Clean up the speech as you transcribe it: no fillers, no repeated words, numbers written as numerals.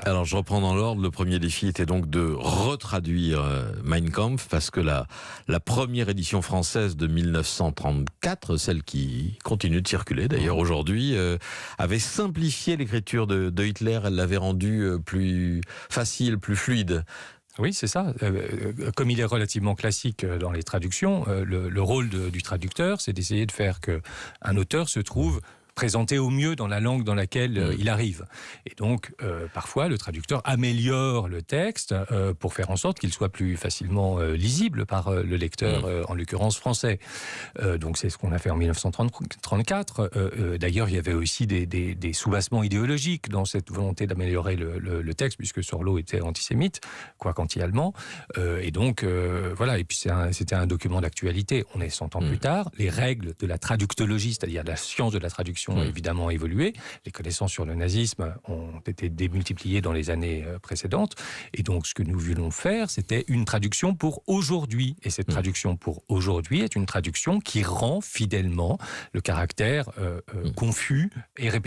Alors, je reprends dans l'ordre. Le premier défi était donc de retraduire Mein Kampf, parce que la première édition française de 1934, celle qui continue de circuler d'ailleurs aujourd'hui, avait simplifié l'écriture de Hitler. Elle l'avait rendue plus facile, plus fluide. Oui, c'est ça. Comme il est relativement classique dans les traductions, le rôle du traducteur, c'est d'essayer de faire qu'un auteur se trouve présenté au mieux dans la langue dans laquelle il arrive. Et donc, parfois, le traducteur améliore le texte pour faire en sorte qu'il soit plus facilement lisible par le lecteur, en l'occurrence français. Donc, c'est ce qu'on a fait en 1934. D'ailleurs, il y avait aussi des soubassements idéologiques dans cette volonté d'améliorer le texte, puisque Sorlo était antisémite, quoique anti-allemand. Et donc, voilà. Et puis, c'était un document d'actualité. On est 100 ans plus tard. Les règles de la traductologie, c'est-à-dire de la science de la traduction, ont évidemment évolué. Les connaissances sur le nazisme ont été démultipliées dans les années précédentes. Et donc, ce que nous voulons faire, c'était une traduction pour aujourd'hui. Et cette traduction pour aujourd'hui est une traduction qui rend fidèlement le caractère confus et répétitif